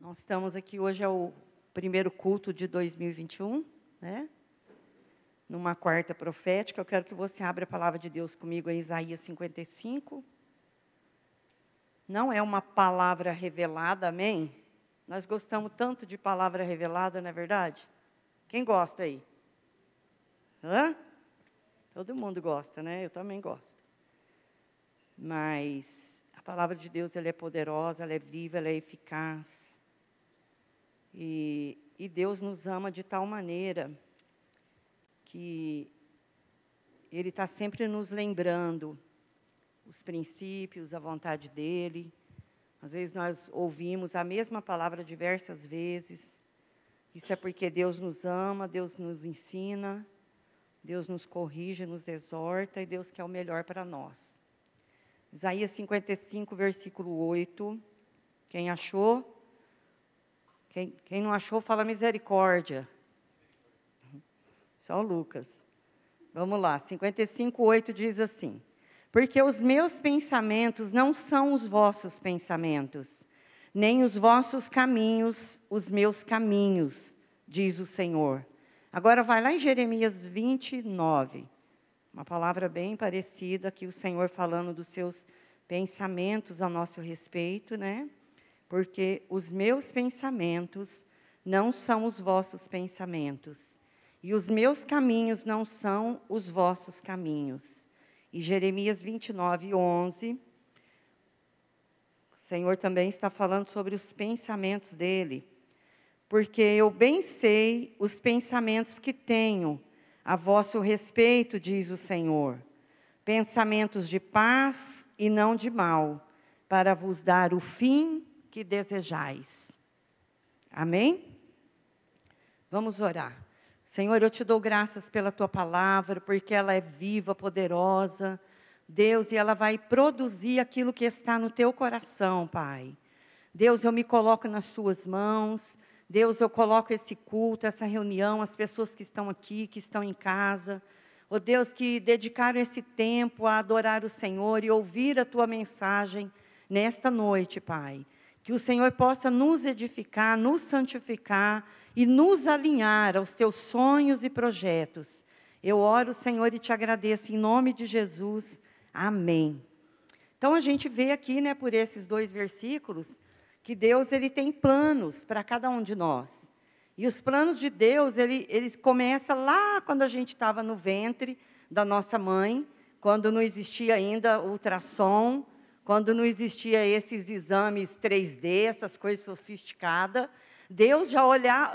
Nós estamos aqui, hoje é o primeiro culto de 2021, né? Numa quarta profética. Eu quero que você abra a palavra de Deus comigo em Isaías 55. Não é uma palavra revelada, amém? Nós gostamos tanto de palavra revelada, não é verdade? Quem gosta aí? Hã? Todo mundo gosta, né? Eu também gosto. Mas a palavra de Deus, ela é poderosa, ela é viva, ela é eficaz. E Deus nos ama de tal maneira que Ele está sempre nos lembrando os princípios, a vontade dEle. Às vezes nós ouvimos a mesma palavra diversas vezes. Isso é porque Deus nos ama, Deus nos ensina, Deus nos corrige, nos exorta e Deus quer o melhor para nós. Isaías 55, versículo 8. Quem achou? Quem não achou, fala misericórdia. Só o Lucas. Vamos lá, 55, 8 diz assim: porque os meus pensamentos não são os vossos pensamentos, nem os vossos caminhos, os meus caminhos, diz o Senhor. Agora vai lá em Jeremias 29, uma palavra bem parecida, aqui o Senhor falando dos seus pensamentos a nosso respeito, né? Porque os meus pensamentos não são os vossos pensamentos, e os meus caminhos não são os vossos caminhos. E Jeremias 29, 11, o Senhor também está falando sobre os pensamentos dele. Porque eu bem sei os pensamentos que tenho a vosso respeito, diz o Senhor, pensamentos de paz e não de mal, para vos dar o fim que desejais. Amém? Vamos orar. Senhor, eu te dou graças pela tua palavra, porque ela é viva, poderosa, Deus, e ela vai produzir aquilo que está no teu coração, Pai. Deus, eu me coloco nas tuas mãos. Deus, eu coloco esse culto, essa reunião, as pessoas que estão aqui, que estão em casa. Ó Deus, que dedicaram esse tempo a adorar o Senhor e ouvir a tua mensagem nesta noite, Pai. Que o Senhor possa nos edificar, nos santificar e nos alinhar aos teus sonhos e projetos. Eu oro, Senhor, e te agradeço em nome de Jesus. Amém. Então, a gente vê aqui, né, por esses dois versículos, que Deus, ele tem planos para cada um de nós. E os planos de Deus, eles começam lá quando a gente estava no ventre da nossa mãe, quando não existia ainda ultrassom, quando não existia esses exames 3D, essas coisas sofisticadas. Deus já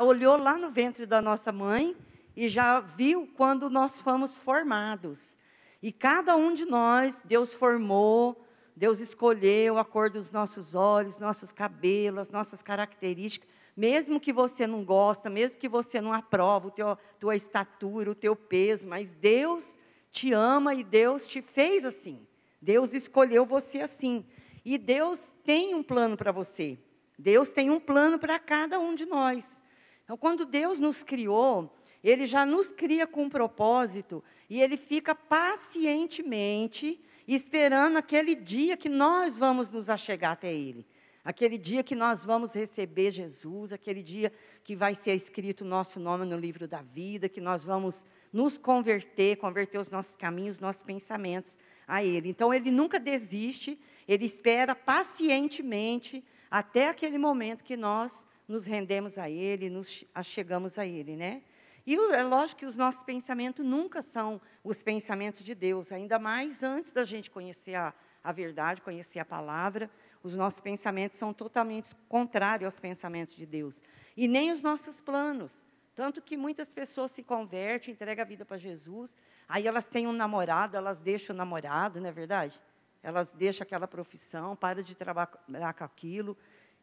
olhou lá no ventre da nossa mãe e já viu quando nós fomos formados. E cada um de nós, Deus formou, Deus escolheu a cor dos nossos olhos, nossos cabelos, as nossas características. Mesmo que você não gosta, mesmo que você não aprova tua estatura, o teu peso, mas Deus te ama e Deus te fez assim. Deus escolheu você assim. E Deus tem um plano para você. Deus tem um plano para cada um de nós. Então, quando Deus nos criou, Ele já nos cria com um propósito, e Ele fica pacientemente esperando aquele dia que nós vamos nos achegar até Ele. Aquele dia que nós vamos receber Jesus, aquele dia que vai ser escrito o nosso nome no livro da vida, que nós vamos nos converter os nossos caminhos, nossos pensamentos a Ele. Então, Ele nunca desiste, Ele espera pacientemente até aquele momento que nós nos rendemos a Ele, nos achegamos a Ele, né? E é lógico que os nossos pensamentos nunca são os pensamentos de Deus, ainda mais antes da gente conhecer a verdade, conhecer a palavra, os nossos pensamentos são totalmente contrários aos pensamentos de Deus. E nem os nossos planos. Tanto que muitas pessoas se convertem, entregam a vida para Jesus, aí elas têm um namorado, elas deixam o namorado, não é verdade? Elas deixam aquela profissão, param de trabalhar com aquilo.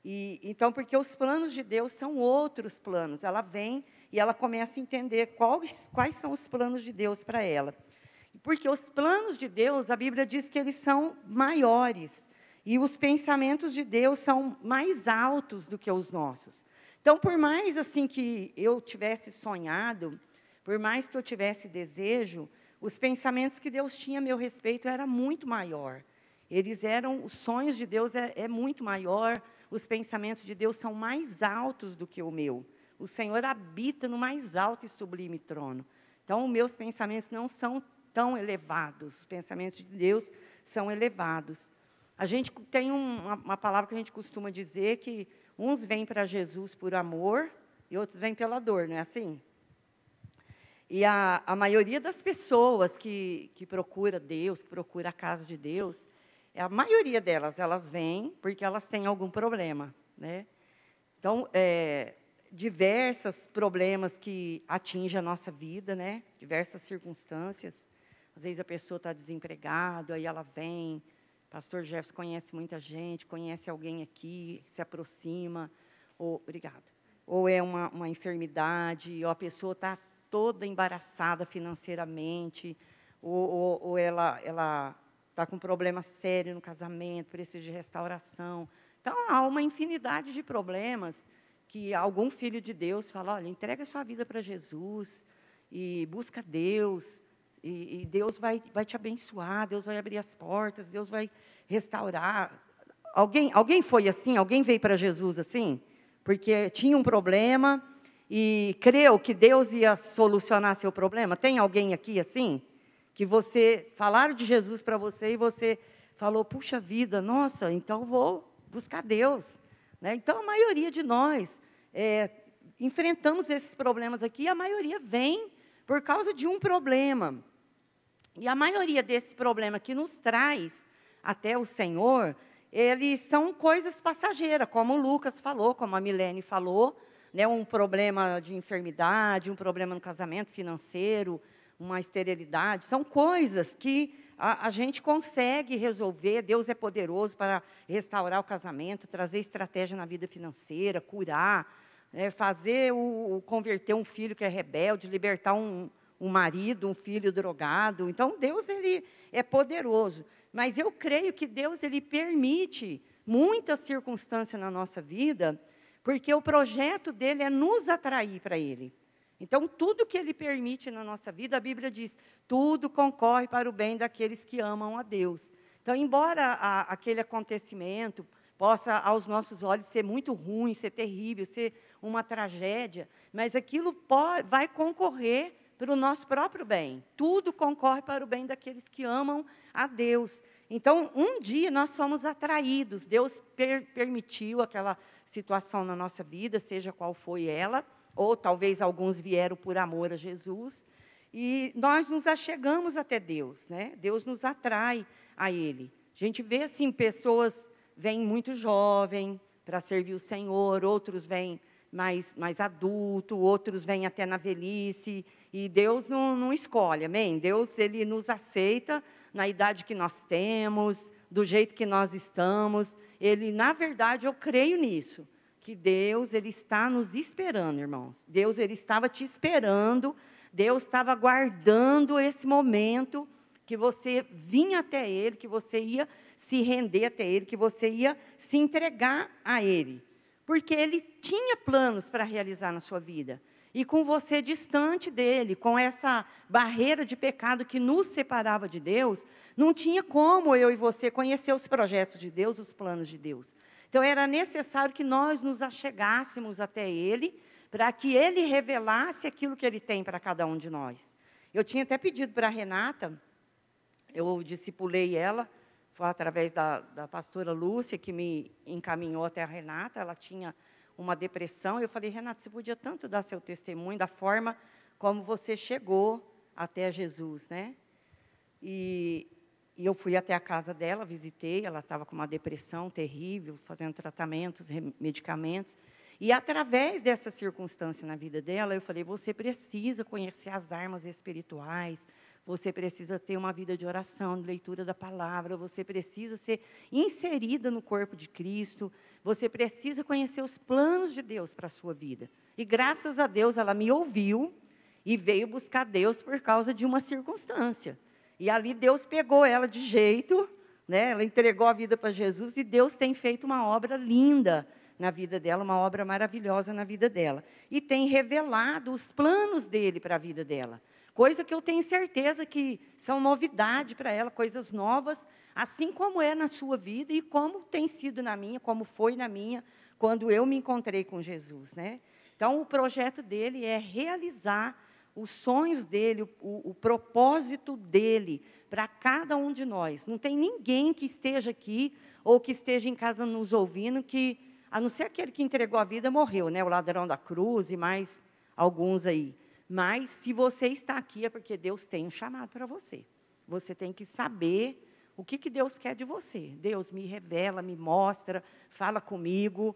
Então, porque os planos de Deus são outros planos. Ela vem e ela começa a entender quais são os planos de Deus para ela. Porque os planos de Deus, a Bíblia diz que eles são maiores. E os pensamentos de Deus são mais altos do que os nossos. Então, por mais assim que eu tivesse sonhado, por mais que eu tivesse desejo, os pensamentos que Deus tinha a meu respeito era muito maior. Eles eram, os sonhos de Deus é muito maior, os pensamentos de Deus são mais altos do que o meu. O Senhor habita no mais alto e sublime trono. Então, os meus pensamentos não são tão elevados. Os pensamentos de Deus são elevados. A gente tem uma palavra que a gente costuma dizer que uns vêm para Jesus por amor e outros vêm pela dor, não é assim? E a maioria das pessoas que procura Deus, que procura a casa de Deus, a maioria delas, elas vêm porque elas têm algum problema, né? Então, diversos problemas que atingem a nossa vida, né? Diversas circunstâncias. Às vezes a pessoa está desempregada, aí ela vem. Pastor Jefferson conhece muita gente, conhece alguém aqui, se aproxima. Obrigada. Ou é uma enfermidade, ou a pessoa está toda embaraçada financeiramente, ou ela está com um problema sério no casamento, precisa de restauração. Então, há uma infinidade de problemas que algum filho de Deus fala, olha, entrega a sua vida para Jesus e busca Deus, e Deus vai te abençoar, Deus vai abrir as portas, Deus vai restaurar. Alguém foi assim? Alguém veio para Jesus assim? Porque tinha um problema e creu que Deus ia solucionar seu problema? Tem alguém aqui assim? Que falaram de Jesus para você e você falou, puxa vida, nossa, então vou buscar Deus. Né? Então, a maioria de nós enfrentamos esses problemas aqui, e a maioria vem por causa de um problema. E a maioria desses problemas que nos traz até o Senhor, eles são coisas passageiras, como o Lucas falou, como a Milene falou, né, um problema de enfermidade, um problema no casamento financeiro, uma esterilidade, são coisas que a gente consegue resolver. Deus é poderoso para restaurar o casamento, trazer estratégia na vida financeira, curar, converter um filho que é rebelde, libertar um marido, um filho drogado. Então, Deus ele é poderoso. Mas eu creio que Deus ele permite muitas circunstâncias na nossa vida, porque o projeto dele é nos atrair para ele. Então, tudo que ele permite na nossa vida, a Bíblia diz, tudo concorre para o bem daqueles que amam a Deus. Então, embora aquele acontecimento possa, aos nossos olhos, ser muito ruim, ser terrível, ser uma tragédia, mas aquilo vai concorrer para o nosso próprio bem. Tudo concorre para o bem daqueles que amam a Deus. Então, um dia nós somos atraídos. Deus permitiu aquela situação na nossa vida, seja qual foi ela, ou talvez alguns vieram por amor a Jesus, e nós nos achegamos até Deus, né? Deus nos atrai a Ele. A gente vê, assim, pessoas vêm muito jovem para servir o Senhor, outros vêm mais adulto, outros vêm até na velhice, e Deus não escolhe, amém? Deus, ele nos aceita na idade que nós temos, do jeito que nós estamos. Ele, na verdade, eu creio nisso, que Deus ele está nos esperando, irmãos. Deus ele estava te esperando, Deus estava aguardando esse momento que você vinha até Ele, que você ia se render até Ele, que você ia se entregar a Ele. Porque Ele tinha planos para realizar na sua vida. E com você distante dEle, com essa barreira de pecado que nos separava de Deus, não tinha como eu e você conhecer os projetos de Deus, os planos de Deus. Então, era necessário que nós nos achegássemos até Ele, para que Ele revelasse aquilo que Ele tem para cada um de nós. Eu tinha até pedido para a Renata, eu discipulei ela, foi através da pastora Lúcia, que me encaminhou até a Renata. Ela tinha uma depressão. Eu falei, Renata, você podia tanto dar seu testemunho da forma como você chegou até Jesus, né? E eu fui até a casa dela, visitei, ela estava com uma depressão terrível, fazendo tratamentos, medicamentos. E, através dessa circunstância na vida dela, eu falei, você precisa conhecer as armas espirituais, você precisa ter uma vida de oração, de leitura da palavra, você precisa ser inserida no corpo de Cristo, você precisa conhecer os planos de Deus para a sua vida. E, graças a Deus, ela me ouviu e veio buscar Deus por causa de uma circunstância. E ali Deus pegou ela de jeito, né? Ela entregou a vida para Jesus, e Deus tem feito uma obra linda na vida dela, uma obra maravilhosa na vida dela. E tem revelado os planos dele para a vida dela. Coisa que eu tenho certeza que são novidade para ela, coisas novas assim como é na sua vida e como tem sido na minha, como foi na minha, quando eu me encontrei com Jesus, né? Então, o projeto dele é realizar os sonhos dele, o propósito dele para cada um de nós. Não tem ninguém que esteja aqui ou que esteja em casa nos ouvindo que, a não ser aquele que entregou a vida, morreu, né? O ladrão da cruz e mais alguns aí. Mas, se você está aqui, é porque Deus tem um chamado para você. Você tem que saber o que Deus quer de você. Deus me revela, me mostra, fala comigo.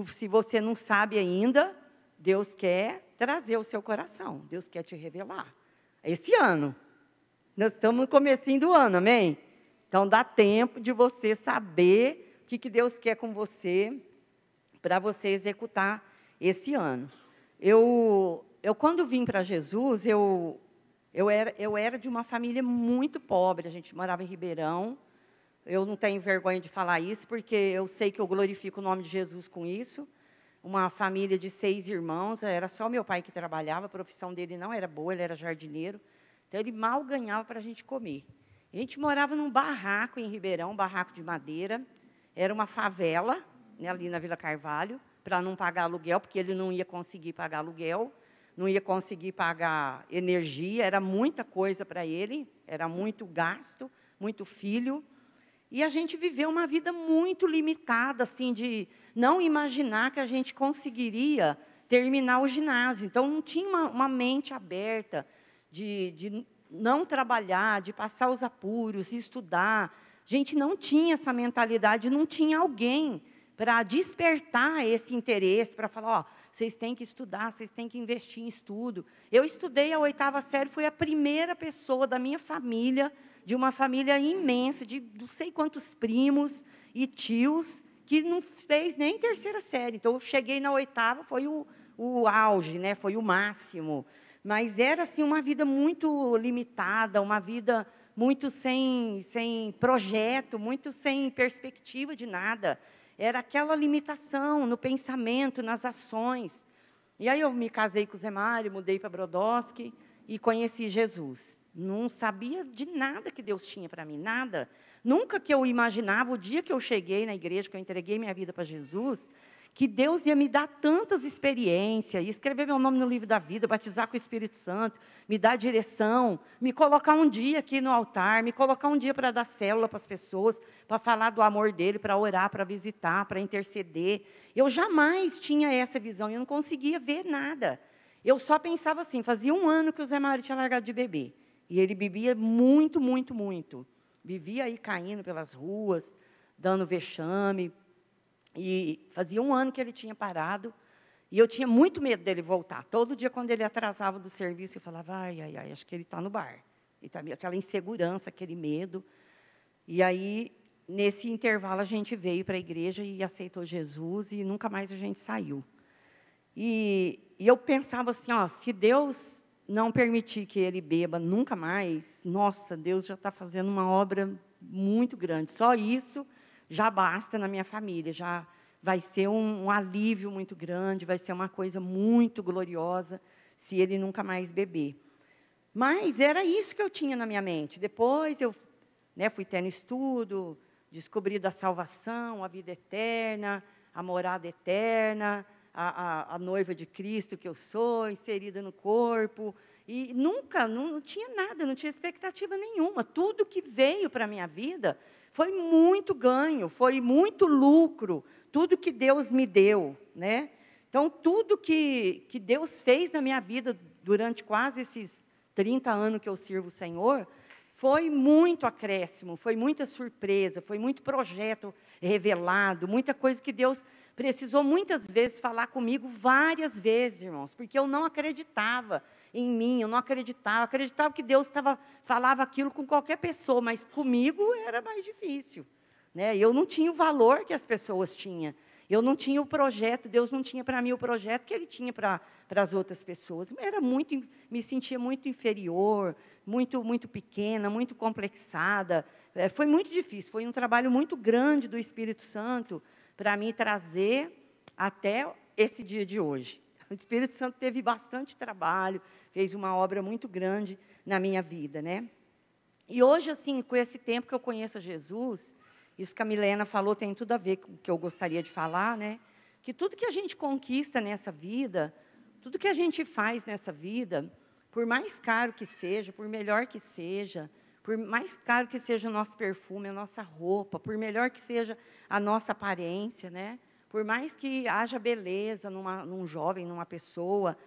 Se você não sabe ainda, Deus quer trazer o seu coração. Deus quer te revelar. Esse ano. Nós estamos no comecinho do ano, amém? Então, dá tempo de você saber o que Deus quer com você, para você executar esse ano. Eu quando vim para Jesus, eu era de uma família muito pobre. A gente morava em Ribeirão. Eu não tenho vergonha de falar isso, porque eu sei que eu glorifico o nome de Jesus com isso. Uma família de 6 irmãos, era só meu pai que trabalhava, a profissão dele não era boa, ele era jardineiro. Então, ele mal ganhava para a gente comer. A gente morava num barraco em Ribeirão, um barraco de madeira. Era uma favela, né, ali na Vila Carvalho, para não pagar aluguel, porque ele não ia conseguir pagar aluguel, não ia conseguir pagar energia, era muita coisa para ele, era muito gasto, muito filho. E a gente viveu uma vida muito limitada, assim, de não imaginar que a gente conseguiria terminar o ginásio. Então, não tinha uma mente aberta de não trabalhar, de passar os apuros, estudar. A gente não tinha essa mentalidade, não tinha alguém para despertar esse interesse, para falar, ó, vocês têm que estudar, vocês têm que investir em estudo. Eu estudei a 8ª série, fui a primeira pessoa da minha família, de uma família imensa, de não sei quantos primos e tios, que não fez nem 3ª série. Então, eu cheguei na 8ª, foi o auge, né? Foi o máximo. Mas era assim, uma vida muito limitada, uma vida muito sem projeto, muito sem perspectiva de nada. Era aquela limitação no pensamento, nas ações. E aí eu me casei com o Zé Mário, mudei para Brodowski e conheci Jesus. Não sabia de nada que Deus tinha para mim, nada. Nunca que eu imaginava, o dia que eu cheguei na igreja, que eu entreguei minha vida para Jesus, que Deus ia me dar tantas experiências, escrever meu nome no livro da vida, batizar com o Espírito Santo, me dar direção, me colocar um dia aqui no altar, me colocar um dia para dar célula para as pessoas, para falar do amor dele, para orar, para visitar, para interceder. Eu jamais tinha essa visão, eu não conseguia ver nada. Eu só pensava assim, fazia 1 ano que o Zé Mário tinha largado de beber. E ele bebia muito, muito, muito. Vivia aí caindo pelas ruas, dando vexame. E fazia 1 ano que ele tinha parado, e eu tinha muito medo dele voltar. Todo dia, quando ele atrasava do serviço, eu falava, ai, acho que ele está no bar. E tá, aquela insegurança, aquele medo. E aí, nesse intervalo, a gente veio para a igreja e aceitou Jesus, e nunca mais a gente saiu. E eu pensava assim, ó, se Deus não permitir que ele beba nunca mais, nossa, Deus já está fazendo uma obra muito grande. Só isso já basta na minha família, já vai ser um alívio muito grande, vai ser uma coisa muito gloriosa se ele nunca mais beber. Mas era isso que eu tinha na minha mente. Depois eu, né, fui tendo estudo, descobri da salvação, a vida eterna, a morada eterna, a noiva de Cristo que eu sou, inserida no corpo. E nunca, não tinha nada, não tinha expectativa nenhuma. Tudo que veio para a minha vida foi muito ganho, foi muito lucro, tudo que Deus me deu, né? Então, tudo que Deus fez na minha vida durante quase esses 30 anos que eu sirvo o Senhor, foi muito acréscimo, foi muita surpresa, foi muito projeto revelado, muita coisa que Deus precisou muitas vezes falar comigo, várias vezes, irmãos, porque eu não acreditava em mim, eu não acreditava. Acreditava que Deus falava aquilo com qualquer pessoa, mas comigo era mais difícil, né? Eu não tinha o valor que as pessoas tinham. Eu não tinha o projeto, Deus não tinha para mim o projeto que Ele tinha para as outras pessoas. Me sentia muito inferior, muito pequena, muito complexada. Foi muito difícil, foi um trabalho muito grande do Espírito Santo para me trazer até esse dia de hoje. O Espírito Santo teve bastante trabalho, fez uma obra muito grande na minha vida, né? E hoje, assim, com esse tempo que eu conheço a Jesus, isso que a Milena falou tem tudo a ver com o que eu gostaria de falar, né? Que tudo que a gente conquista nessa vida, tudo que a gente faz nessa vida, por mais caro que seja, por melhor que seja, por mais caro que seja o nosso perfume, a nossa roupa, por melhor que seja a nossa aparência, né? Por mais que haja beleza num jovem, numa pessoa,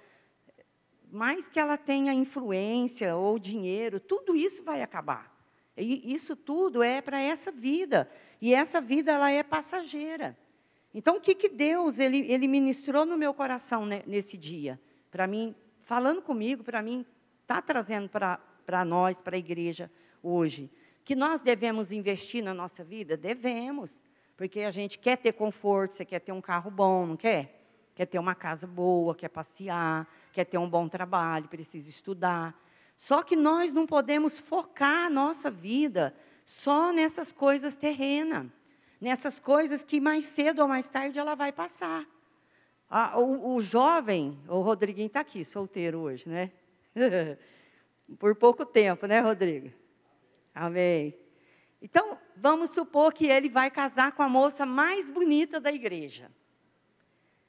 mais que ela tenha influência ou dinheiro, tudo isso vai acabar. E isso tudo é para essa vida. E essa vida, ela é passageira. Então, o que Deus ele ministrou no meu coração nesse dia? Para mim, falando comigo, para mim, está trazendo para nós, para a igreja hoje. Que nós devemos investir na nossa vida? Devemos. Porque a gente quer ter conforto, você quer ter um carro bom, não quer? Quer ter uma casa boa, quer passear, quer ter um bom trabalho, precisa estudar. Só que nós não podemos focar a nossa vida só nessas coisas terrenas, nessas coisas que mais cedo ou mais tarde ela vai passar. O jovem, o Rodriguinho está aqui, solteiro hoje, né? Por pouco tempo, né, Rodrigo? Amém. Então, vamos supor que ele vai casar com a moça mais bonita da igreja.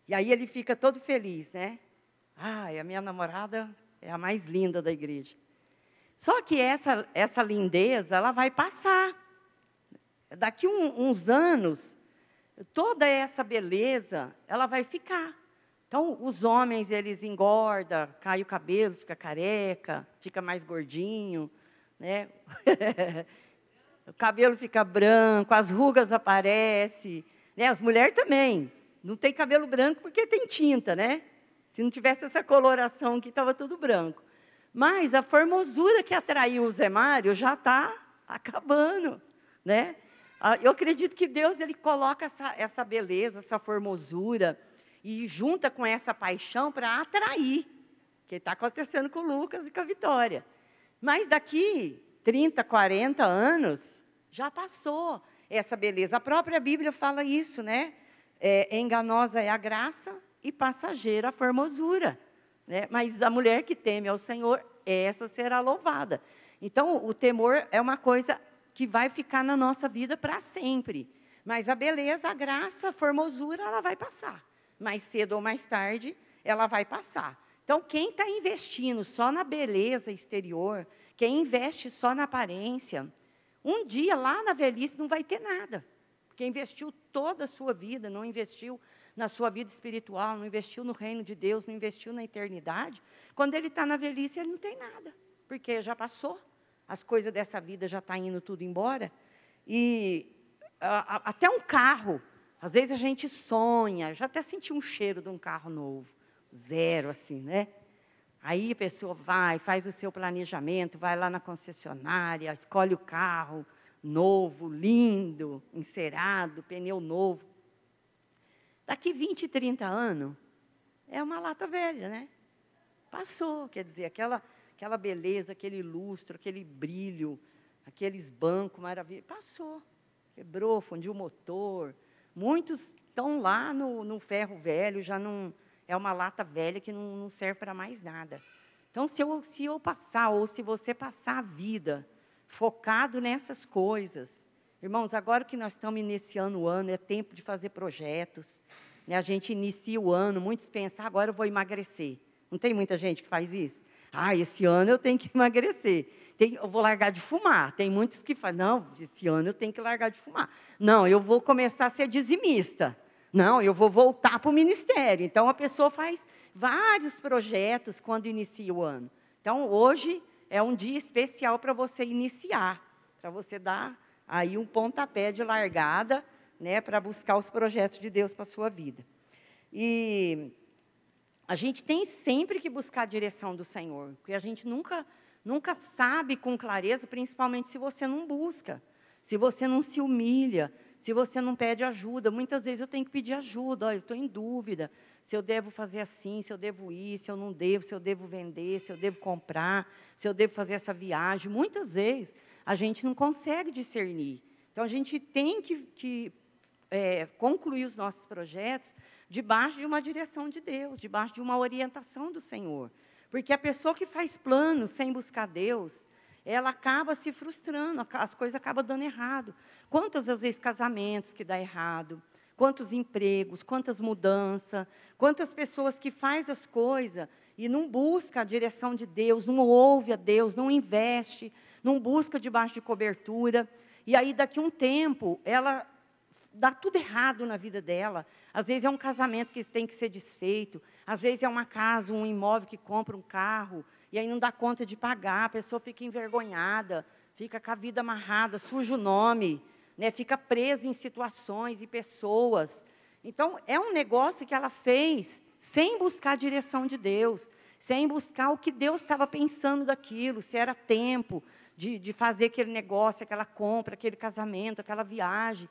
E aí ele fica todo feliz, né? A minha namorada é a mais linda da igreja. Só que essa lindeza, ela vai passar. Daqui uns anos, toda essa beleza, ela vai ficar. Então, os homens, eles engordam, cai o cabelo, fica careca, fica mais gordinho, né? O cabelo fica branco, as rugas aparecem, né? As mulheres também. Não tem cabelo branco porque tem tinta, né? Se não tivesse essa coloração aqui, estava tudo branco. Mas a formosura que atraiu o Zé Mário já está acabando, né? Eu acredito que Deus ele coloca essa beleza, essa formosura, e junta com essa paixão para atrair, que está acontecendo com o Lucas e com a Vitória. Mas daqui 30, 40 anos, já passou essa beleza. A própria Bíblia fala isso, né? Enganosa é a graça e passageira a formosura. Né? Mas a mulher que teme ao Senhor, essa será louvada. Então, o temor é uma coisa que vai ficar na nossa vida para sempre. Mas a beleza, a graça, a formosura, ela vai passar. Mais cedo ou mais tarde, ela vai passar. Então, quem está investindo só na beleza exterior, quem investe só na aparência, um dia, lá na velhice, não vai ter nada. Porque investiu toda a sua vida, não investiu na sua vida espiritual, não investiu no reino de Deus, não investiu na eternidade. Quando ele está na velhice, ele não tem nada, porque já passou, as coisas dessa vida já estão indo tudo embora. E até um carro, às vezes a gente sonha, já até senti um cheiro de um carro novo, zero assim, né? Aí a pessoa vai, faz o seu planejamento, vai lá na concessionária, escolhe o carro novo, lindo, encerado, pneu novo. Daqui 20, 30 anos, é uma lata velha, né? Passou, quer dizer, aquela beleza, aquele lustro, aquele brilho, aqueles bancos maravilhosos, passou. Quebrou, fundiu o motor. Muitos estão lá no ferro velho, já não é uma lata velha que não serve para mais nada. Então, se eu passar, ou se você passar a vida focado nessas coisas, irmãos, agora que nós estamos iniciando o ano, é tempo de fazer projetos. Né? A gente inicia o ano, muitos pensam, agora eu vou emagrecer. Não tem muita gente que faz isso? Esse ano eu tenho que emagrecer. Eu vou largar de fumar. Tem muitos que falam, não, esse ano eu tenho que largar de fumar. Não, eu vou começar a ser dizimista. Não, eu vou voltar para o ministério. Então, a pessoa faz vários projetos quando inicia o ano. Então, hoje é um dia especial para você iniciar, para você dar aí um pontapé de largada, né, para buscar os projetos de Deus para a sua vida. E a gente tem sempre que buscar a direção do Senhor, porque a gente nunca sabe com clareza, principalmente se você não busca, se você não se humilha, se você não pede ajuda. Muitas vezes eu tenho que pedir ajuda, eu estou em dúvida se eu devo fazer assim, se eu devo ir, se eu não devo, se eu devo vender, se eu devo comprar, se eu devo fazer essa viagem. Muitas vezes a gente não consegue discernir. Então, a gente tem que concluir os nossos projetos debaixo de uma direção de Deus, debaixo de uma orientação do Senhor. Porque a pessoa que faz planos sem buscar Deus, ela acaba se frustrando, as coisas acabam dando errado. Quantas, às vezes, casamentos que dá errado, quantos empregos, quantas mudanças, quantas pessoas que fazem as coisas e não busca a direção de Deus, não ouve a Deus, não investe, não busca debaixo de cobertura. E aí, daqui a um tempo, ela dá tudo errado na vida dela. Às vezes é um casamento que tem que ser desfeito, às vezes é uma casa, um imóvel que compra um carro, e aí não dá conta de pagar, a pessoa fica envergonhada, fica com a vida amarrada, suja o nome, né, fica presa em situações e pessoas. Então, é um negócio que ela fez sem buscar a direção de Deus, sem buscar o que Deus estava pensando daquilo, se era tempo de fazer aquele negócio, aquela compra, aquele casamento, aquela viagem,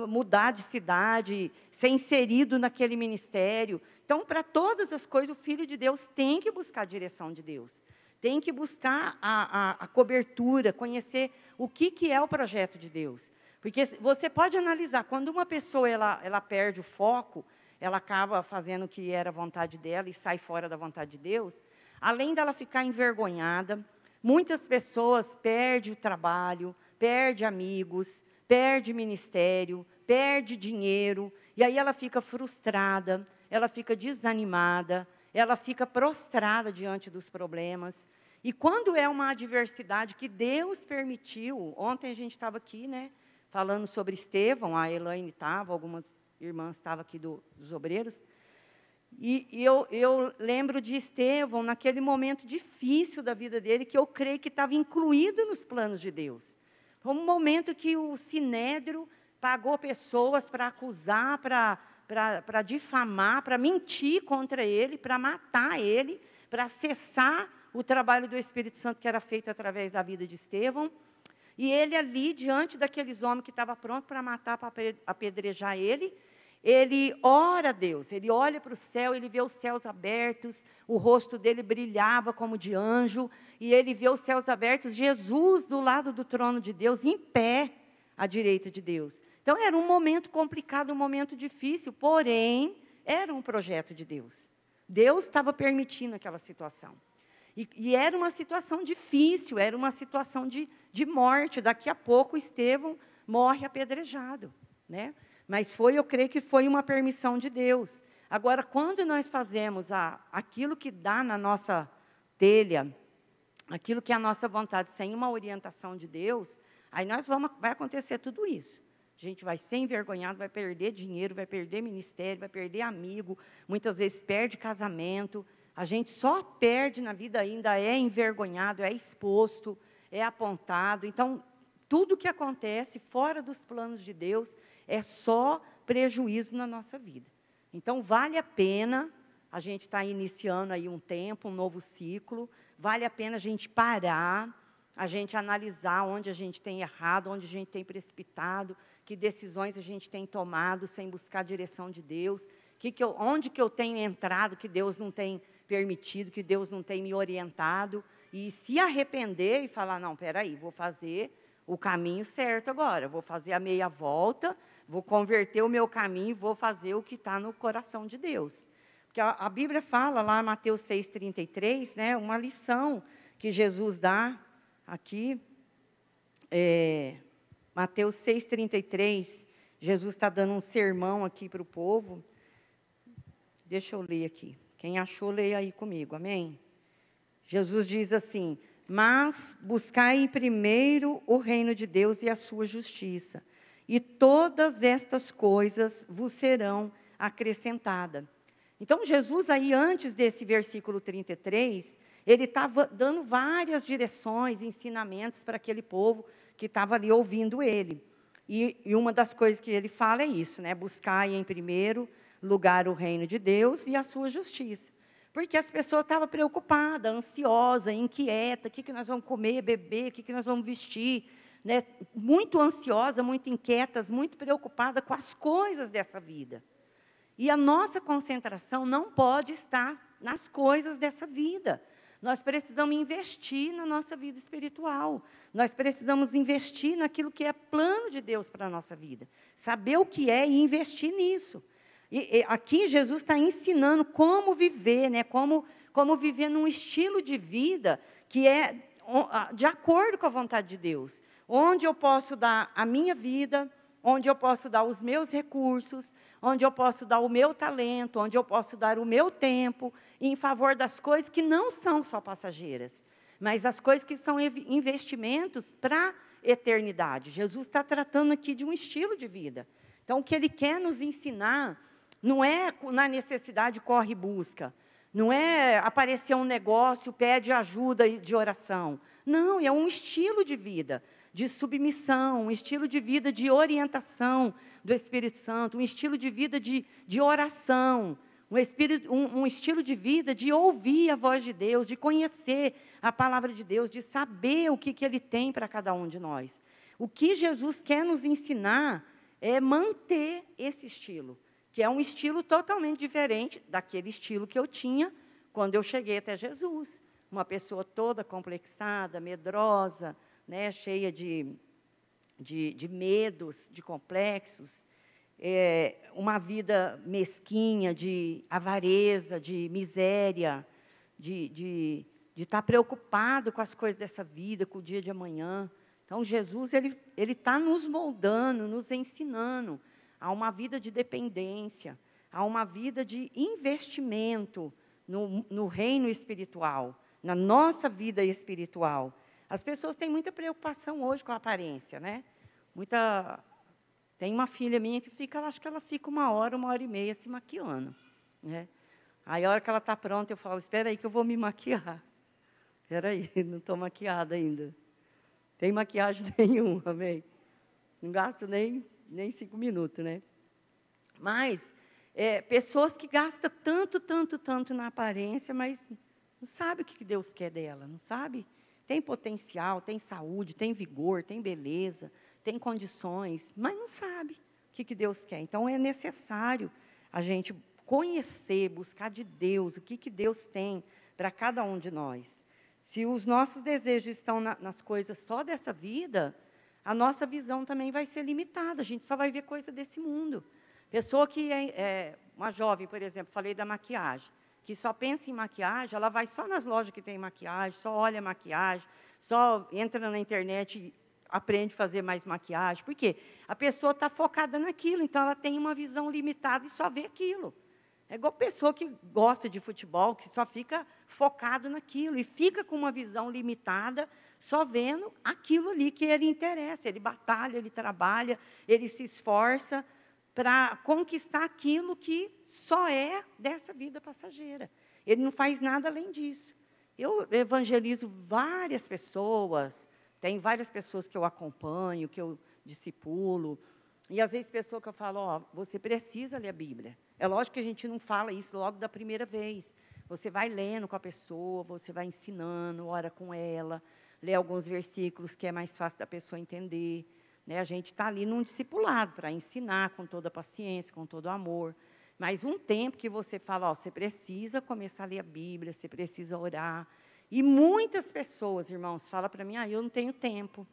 mudar de cidade, ser inserido naquele ministério. Então, para todas as coisas, o Filho de Deus tem que buscar a direção de Deus. Tem que buscar a cobertura, conhecer o que é o projeto de Deus. Porque você pode analisar, quando uma pessoa ela perde o foco, ela acaba fazendo o que era a vontade dela e sai fora da vontade de Deus, além dela ficar envergonhada, muitas pessoas perdem o trabalho, perdem amigos, perde ministério, perde dinheiro, e aí ela fica frustrada, ela fica desanimada, ela fica prostrada diante dos problemas. E quando é uma adversidade que Deus permitiu, ontem a gente estava aqui, né, falando sobre Estevão, a Elaine estava, algumas irmãs estavam aqui dos obreiros, e eu lembro de Estevão, naquele momento difícil da vida dele, que eu creio que estava incluído nos planos de Deus. Foi um momento que o Sinédrio pagou pessoas para acusar, para difamar, para mentir contra ele, para matar ele, para cessar o trabalho do Espírito Santo que era feito através da vida de Estevão. E ele ali, diante daqueles homens que estavam prontos para matar, para apedrejar ele ora a Deus, ele olha para o céu, ele vê os céus abertos, o rosto dele brilhava como de anjo, e ele vê os céus abertos, Jesus do lado do trono de Deus, em pé, à direita de Deus. Então, era um momento complicado, um momento difícil, porém, era um projeto de Deus. Deus estava permitindo aquela situação. E era uma situação difícil, era uma situação de morte. Daqui a pouco, Estevão morre apedrejado, né? Mas eu creio que foi uma permissão de Deus. Agora, quando nós fazemos aquilo que dá na nossa telha, aquilo que é a nossa vontade, sem uma orientação de Deus, aí vai acontecer tudo isso. A gente vai ser envergonhado, vai perder dinheiro, vai perder ministério, vai perder amigo, muitas vezes perde casamento. A gente só perde na vida, ainda é envergonhado, é exposto, é apontado. Então, tudo que acontece fora dos planos de Deus é só prejuízo na nossa vida. Então, vale a pena, a gente está iniciando aí um tempo, um novo ciclo, vale a pena a gente parar, a gente analisar onde a gente tem errado, onde a gente tem precipitado, que decisões a gente tem tomado sem buscar a direção de Deus, onde que eu tenho entrado que Deus não tem permitido, que Deus não tem me orientado, e se arrepender e falar, não, espera aí, vou fazer o caminho certo agora, vou fazer a meia volta, vou converter o meu caminho, vou fazer o que está no coração de Deus. Porque a Bíblia fala lá, Mateus 6,33, né, uma lição que Jesus dá aqui, Mateus 6,33, Jesus está dando um sermão aqui para o povo. Deixa eu ler aqui. Quem achou, leia aí comigo, amém? Jesus diz assim, mas buscai primeiro o reino de Deus e a sua justiça, e todas estas coisas vos serão acrescentadas. Então, Jesus aí, antes desse versículo 33, ele estava dando várias direções, ensinamentos para aquele povo que estava ali ouvindo ele. E uma das coisas que ele fala é isso, né? Buscai em primeiro lugar o reino de Deus e a sua justiça. Porque as pessoas estavam preocupadas, ansiosas, inquietas, o que nós vamos comer, beber, o que nós vamos vestir, né? Muito ansiosas, muito inquietas, muito preocupadas com as coisas dessa vida. E a nossa concentração não pode estar nas coisas dessa vida. Nós precisamos investir na nossa vida espiritual. Nós precisamos investir naquilo que é plano de Deus para a nossa vida. Saber o que é e investir nisso. E aqui Jesus está ensinando como viver, né? Como viver num estilo de vida que é de acordo com a vontade de Deus. Onde eu posso dar a minha vida, onde eu posso dar os meus recursos, onde eu posso dar o meu talento, onde eu posso dar o meu tempo, em favor das coisas que não são só passageiras, mas as coisas que são investimentos para a eternidade. Jesus está tratando aqui de um estilo de vida. Então, o que Ele quer nos ensinar não é na necessidade corre e busca, não é aparecer um negócio, pede ajuda de oração. Não, é um estilo de vida, de submissão, um estilo de vida de orientação do Espírito Santo, um estilo de vida de oração, um estilo de vida de ouvir a voz de Deus, de conhecer a palavra de Deus, de saber o que Ele tem para cada um de nós. O que Jesus quer nos ensinar é manter esse estilo, que é um estilo totalmente diferente daquele estilo que eu tinha quando eu cheguei até Jesus. Uma pessoa toda complexada, medrosa, né, cheia de medos, de complexos, uma vida mesquinha, de avareza, de miséria, de estar preocupado com as coisas dessa vida, com o dia de amanhã. Então, Jesus ele está nos moldando, nos ensinando a uma vida de dependência, a uma vida de investimento no reino espiritual, na nossa vida espiritual. As pessoas têm muita preocupação hoje com a aparência, né? Tem uma filha minha que acho que ela fica 1 hora, 1 hora e meia se maquiando, né? Aí, a hora que ela está pronta, eu falo, espera aí que eu vou me maquiar. Espera aí, não estou maquiada ainda. Tem maquiagem nenhuma, amém? Não gasto nem 5 minutos, né? Mas, pessoas que gastam tanto na aparência, mas não sabe o que Deus quer dela, não sabe? Tem potencial, tem saúde, tem vigor, tem beleza, tem condições, mas não sabe o que Deus quer. Então, é necessário a gente conhecer, buscar de Deus, o que Deus tem para cada um de nós. Se os nossos desejos estão nas coisas só dessa vida, a nossa visão também vai ser limitada, a gente só vai ver coisa desse mundo. Pessoa que uma jovem, por exemplo, falei da maquiagem, que só pensa em maquiagem, ela vai só nas lojas que tem maquiagem, só olha maquiagem, só entra na internet e aprende a fazer mais maquiagem. Por quê? A pessoa está focada naquilo, então ela tem uma visão limitada e só vê aquilo. É igual pessoa que gosta de futebol, que só fica focado naquilo e fica com uma visão limitada, só vendo aquilo ali que ele interessa. Ele batalha, ele trabalha, ele se esforça para conquistar aquilo que só é dessa vida passageira. Ele não faz nada além disso. Eu evangelizo várias pessoas, tem várias pessoas que eu acompanho, que eu discipulo, e às vezes pessoa que eu falo, você precisa ler a Bíblia. É lógico que a gente não fala isso logo da primeira vez. Você vai lendo com a pessoa, você vai ensinando, ora com ela, lê alguns versículos que é mais fácil da pessoa entender. Né? A gente está ali num discipulado para ensinar com toda a paciência, com todo o amor. Mas um tempo que você fala, você precisa começar a ler a Bíblia, você precisa orar. E muitas pessoas, irmãos, falam para mim, eu não tenho tempo.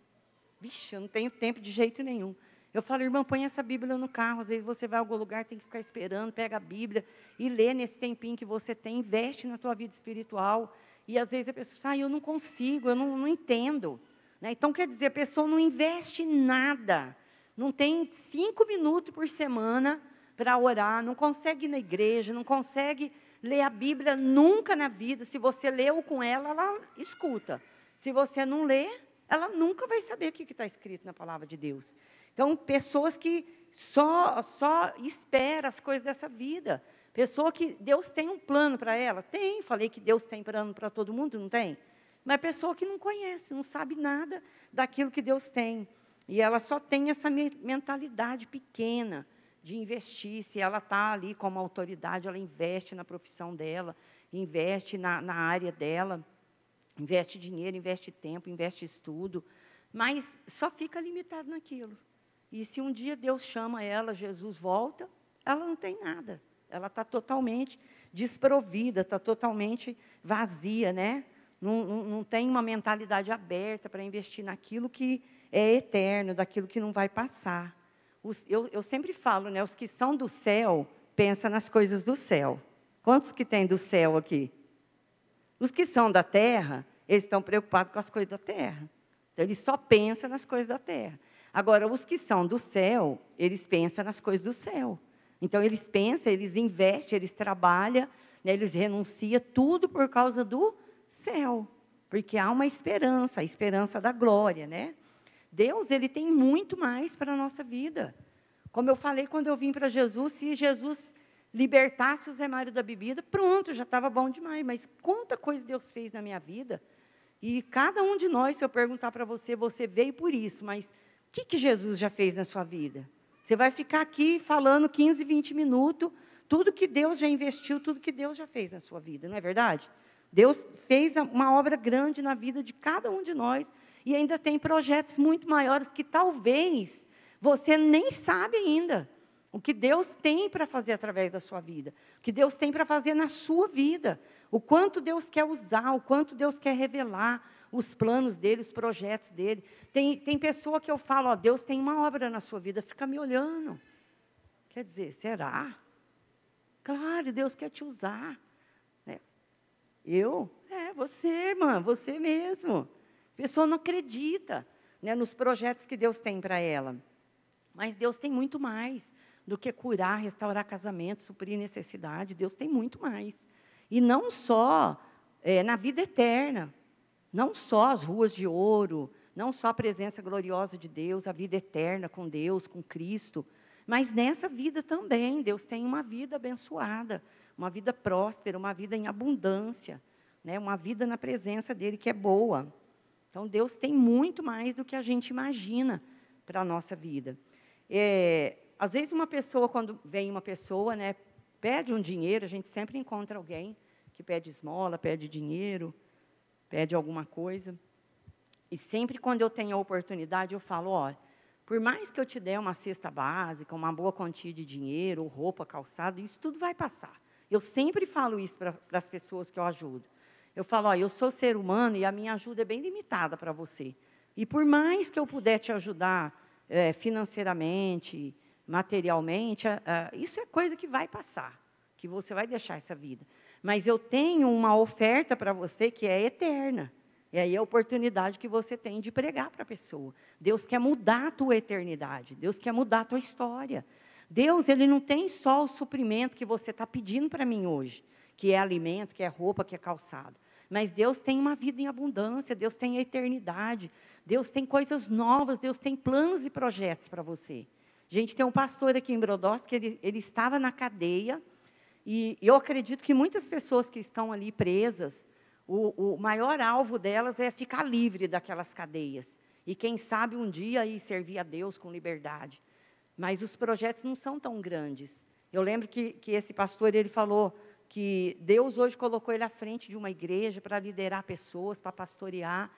Vixe, eu não tenho tempo de jeito nenhum. Eu falo, irmã, põe essa Bíblia no carro, às vezes você vai a algum lugar, tem que ficar esperando, pega a Bíblia e lê nesse tempinho que você tem, investe na tua vida espiritual. E às vezes a pessoa fala, eu não consigo, eu não entendo. Né? Então, quer dizer, a pessoa não investe nada, não tem 5 minutos por semana para orar, não consegue ir na igreja, não consegue ler a Bíblia nunca na vida. Se você leu com ela, ela escuta. Se você não lê, ela nunca vai saber o que está escrito na palavra de Deus. Então, pessoas que só esperam as coisas dessa vida. Pessoa que Deus tem um plano para ela. Tem, falei que Deus tem plano para todo mundo, não tem? Mas pessoa que não conhece, não sabe nada daquilo que Deus tem. E ela só tem essa mentalidade pequena de investir. Se ela está ali como autoridade, ela investe na profissão dela, investe na área dela, investe dinheiro, investe tempo, investe estudo, mas só fica limitado naquilo. E se um dia Deus chama ela, Jesus volta, ela não tem nada. Ela está totalmente desprovida, está totalmente vazia, né? Não tem uma mentalidade aberta para investir naquilo que é eterno, daquilo que não vai passar. Eu sempre falo, né? Os que são do céu, pensam nas coisas do céu. Quantos que tem do céu aqui? Os que são da terra, eles estão preocupados com as coisas da terra. Então, eles só pensam nas coisas da terra. Agora, os que são do céu, eles pensam nas coisas do céu. Então, eles pensam, eles investem, eles trabalham, né, eles renunciam tudo por causa do céu. Porque há uma esperança, a esperança da glória, né? Deus, ele tem muito mais para a nossa vida. Como eu falei quando eu vim para Jesus, se Jesus libertasse o Zé Mário da bebida, pronto, já estava bom demais. Mas quanta coisa Deus fez na minha vida. E cada um de nós, se eu perguntar para você, você veio por isso, mas o que Jesus já fez na sua vida? Você vai ficar aqui falando 15, 20 minutos, tudo que Deus já investiu, tudo que Deus já fez na sua vida, não é verdade? Deus fez uma obra grande na vida de cada um de nós e ainda tem projetos muito maiores que talvez você nem sabe ainda o que Deus tem para fazer através da sua vida, o que Deus tem para fazer na sua vida, o quanto Deus quer usar, o quanto Deus quer revelar os planos dele, os projetos dele. Tem pessoa que eu falo, ó, Deus tem uma obra na sua vida, fica me olhando. Quer dizer, será? Claro, Deus quer te usar. Eu? Você, irmã, você mesmo. A pessoa não acredita, né, nos projetos que Deus tem para ela. Mas Deus tem muito mais do que curar, restaurar casamento, suprir necessidade. Deus tem muito mais. E não só na vida eterna, não só as ruas de ouro, não só a presença gloriosa de Deus, a vida eterna com Deus, com Cristo, mas nessa vida também. Deus tem uma vida abençoada, uma vida próspera, uma vida em abundância, né? Uma vida na presença dele que é boa. Então, Deus tem muito mais do que a gente imagina para a nossa vida. Às vezes, quando vem uma pessoa, né, pede um dinheiro, a gente sempre encontra alguém que pede esmola, pede dinheiro, pede alguma coisa. E sempre quando eu tenho a oportunidade, eu falo, olha, por mais que eu te der uma cesta básica, uma boa quantia de dinheiro, roupa, calçado, isso tudo vai passar. Eu sempre falo isso para as pessoas que eu ajudo. Eu falo, ó, eu sou ser humano e a minha ajuda é bem limitada para você. E por mais que eu puder te ajudar financeiramente, materialmente, isso é coisa que vai passar, que você vai deixar essa vida. Mas eu tenho uma oferta para você que é eterna. E aí é a oportunidade que você tem de pregar para a pessoa. Deus quer mudar a tua eternidade. Deus quer mudar a tua história. Deus, ele não tem só o suprimento que você está pedindo para mim hoje, que é alimento, que é roupa, que é calçado. Mas Deus tem uma vida em abundância, Deus tem a eternidade, Deus tem coisas novas, Deus tem planos e projetos para você. Gente, tem um pastor aqui em Brodowski, que ele estava na cadeia, e eu acredito que muitas pessoas que estão ali presas, o maior alvo delas é ficar livre daquelas cadeias. E quem sabe um dia ir servir a Deus com liberdade. Mas os projetos não são tão grandes. Eu lembro que esse pastor, ele falou que Deus hoje colocou ele à frente de uma igreja para liderar pessoas, para pastorear.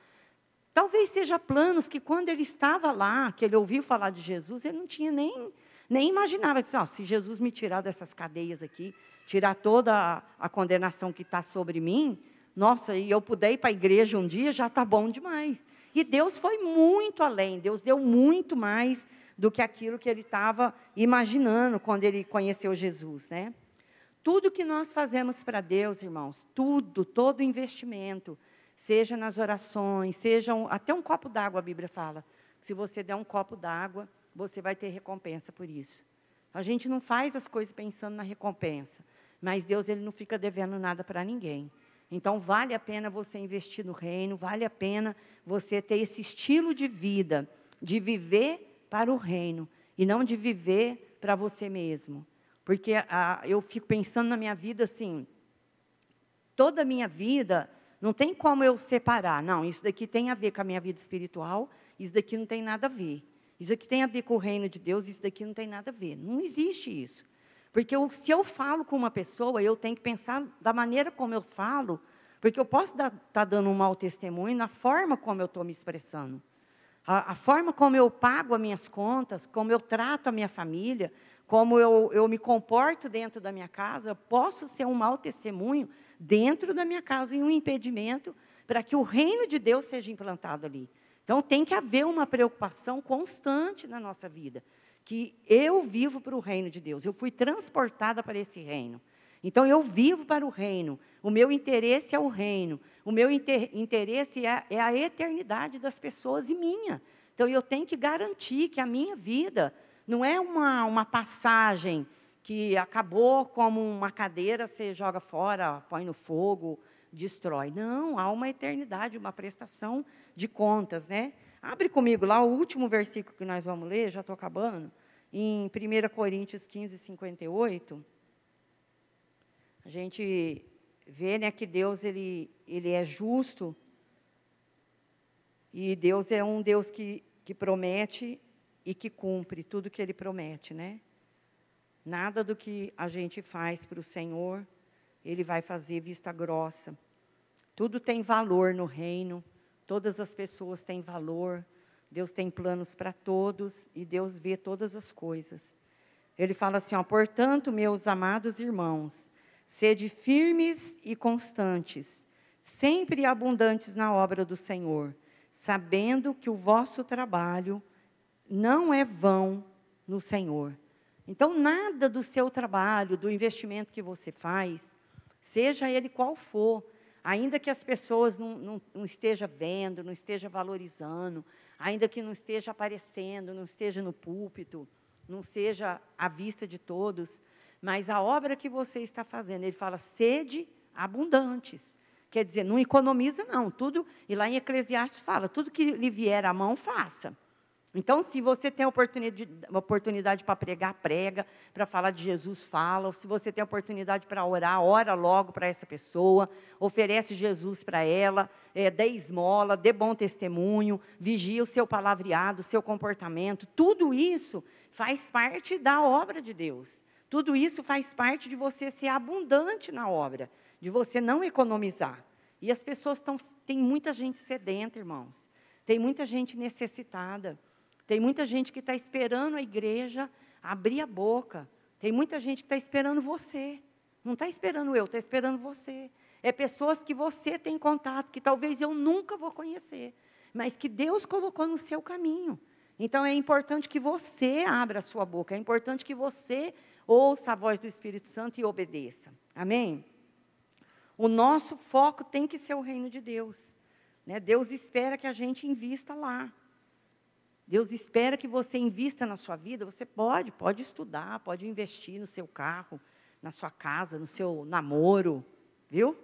Talvez seja planos que quando ele estava lá, que ele ouviu falar de Jesus, ele não tinha nem imaginava. Disse, se Jesus me tirar dessas cadeias aqui, tirar toda a condenação que está sobre mim, nossa, e eu puder ir para a igreja um dia, já está bom demais. E Deus foi muito além, Deus deu muito mais do que aquilo que ele estava imaginando quando ele conheceu Jesus, né? Tudo que nós fazemos para Deus, irmãos, todo investimento, seja nas orações, seja até um copo d'água, a Bíblia fala. Se você der um copo d'água, você vai ter recompensa por isso. A gente não faz as coisas pensando na recompensa, mas Deus, ele não fica devendo nada para ninguém. Então, vale a pena você investir no reino, vale a pena você ter esse estilo de vida, de viver para o reino, e não de viver para você mesmo. Porque eu fico pensando na minha vida assim, toda a minha vida, não tem como eu separar. Não, isso daqui tem a ver com a minha vida espiritual, isso daqui não tem nada a ver. Isso aqui tem a ver com o reino de Deus, isso daqui não tem nada a ver. Não existe isso. Porque se eu falo com uma pessoa, eu tenho que pensar da maneira como eu falo, porque eu posso estar dando um mau testemunho na forma como eu estou me expressando. A forma como eu pago as minhas contas, como eu trato a minha família, como eu me comporto dentro da minha casa, eu posso ser um mau testemunho dentro da minha casa e um impedimento para que o reino de Deus seja implantado ali. Então, tem que haver uma preocupação constante na nossa vida, que eu vivo para o reino de Deus, eu fui transportada para esse reino. Então, eu vivo para o reino. O meu interesse é o reino. O meu interesse é a eternidade das pessoas e minha. Então, eu tenho que garantir que a minha vida não é uma passagem que acabou como uma cadeira, você joga fora, põe no fogo, destrói. Não, há uma eternidade, uma prestação de contas, né? Abre comigo lá o último versículo que nós vamos ler, já estou acabando, em 1 Coríntios 15, 58. A gente vê, né, que Deus ele é justo, e Deus é um Deus que promete e que cumpre tudo que Ele promete, né? Nada do que a gente faz para o Senhor, Ele vai fazer vista grossa. Tudo tem valor no reino, todas as pessoas têm valor, Deus tem planos para todos, e Deus vê todas as coisas. Ele fala assim, ó, portanto, meus amados irmãos, sede firmes e constantes, sempre abundantes na obra do Senhor, sabendo que o vosso trabalho não é vão no Senhor. Então, nada do seu trabalho, do investimento que você faz, seja ele qual for, ainda que as pessoas não estejam vendo, não estejam valorizando, ainda que não esteja aparecendo, não esteja no púlpito, não seja à vista de todos, mas a obra que você está fazendo, ele fala, sede abundantes. Quer dizer, não economiza não, tudo, e lá em Eclesiastes fala, tudo que lhe vier à mão, faça. Então, se você tem oportunidade para pregar, prega, para falar de Jesus, fala. Ou se você tem oportunidade para orar, ora logo para essa pessoa, oferece Jesus para ela, dê esmola, dê bom testemunho, vigia o seu palavreado, o seu comportamento. Tudo isso faz parte da obra de Deus. Tudo isso faz parte de você ser abundante na obra, de você não economizar. E as pessoas tem muita gente sedenta, irmãos. Tem muita gente necessitada. Tem muita gente que está esperando a igreja abrir a boca. Tem muita gente que está esperando você. Não está esperando eu, está esperando você. É pessoas que você tem contato, que talvez eu nunca vou conhecer, mas que Deus colocou no seu caminho. Então, é importante que você abra a sua boca. É importante que você ouça a voz do Espírito Santo e obedeça. Amém? O nosso foco tem que ser o reino de Deus. Né? Deus espera que a gente invista lá. Deus espera que você invista na sua vida. Você pode estudar, pode investir no seu carro, na sua casa, no seu namoro, viu?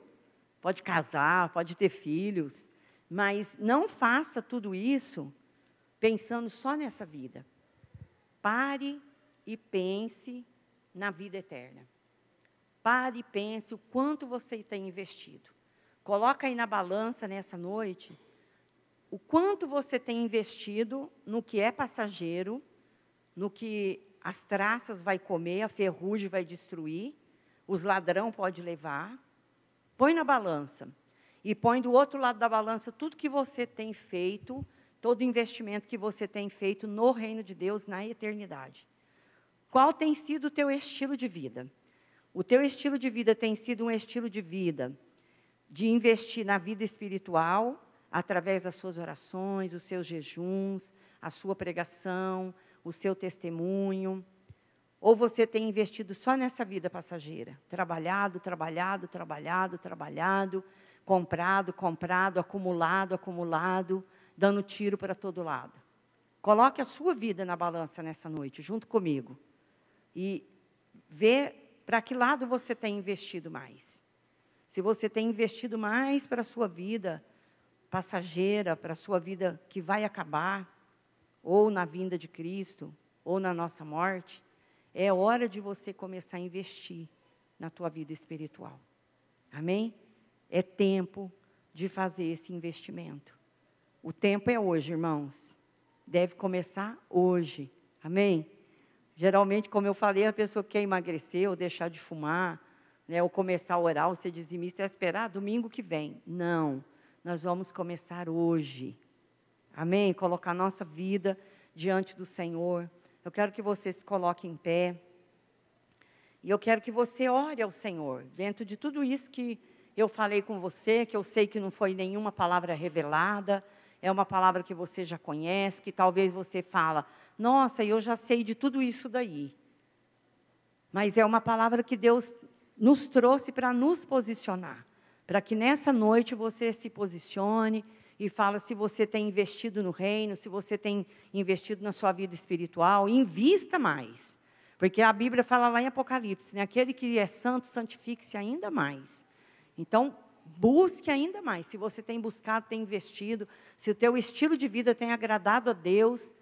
Pode casar, pode ter filhos, mas não faça tudo isso pensando só nessa vida. Pare e pense na vida eterna. Pare e pense o quanto você tem investido. Coloca aí na balança nessa noite o quanto você tem investido no que é passageiro, no que as traças vai comer, a ferrugem vai destruir, os ladrão pode levar. Põe na balança. E põe do outro lado da balança tudo que você tem feito, todo investimento que você tem feito no reino de Deus, na eternidade. Qual tem sido o teu estilo de vida? O teu estilo de vida tem sido um estilo de vida de investir na vida espiritual, através das suas orações, os seus jejuns, a sua pregação, o seu testemunho? Ou você tem investido só nessa vida passageira? Trabalhado, comprado, acumulado, dando tiro para todo lado. Coloque a sua vida na balança nessa noite, junto comigo. E vê para que lado você tem investido mais. Se você tem investido mais para a sua vida passageira, para a sua vida que vai acabar, ou na vinda de Cristo, ou na nossa morte, é hora de você começar a investir na tua vida espiritual. Amém? É tempo de fazer esse investimento. O tempo é hoje, irmãos. Deve começar hoje. Amém? Geralmente, como eu falei, a pessoa quer emagrecer ou deixar de fumar, né, ou começar a orar, ou ser dizimista, é esperar domingo que vem. Não. Nós vamos começar hoje. Amém? Colocar nossa vida diante do Senhor. Eu quero que você se coloque em pé. E eu quero que você ore ao Senhor. Dentro de tudo isso que eu falei com você, que eu sei que não foi nenhuma palavra revelada, é uma palavra que você já conhece, que talvez você fala, nossa, eu já sei de tudo isso daí. Mas é uma palavra que Deus nos trouxe para nos posicionar. Para que nessa noite você se posicione e fala se você tem investido no reino, se você tem investido na sua vida espiritual, invista mais. Porque a Bíblia fala lá em Apocalipse, né? Aquele que é santo, santifique-se ainda mais. Então, busque ainda mais. Se você tem buscado, tem investido, se o teu estilo de vida tem agradado a Deus,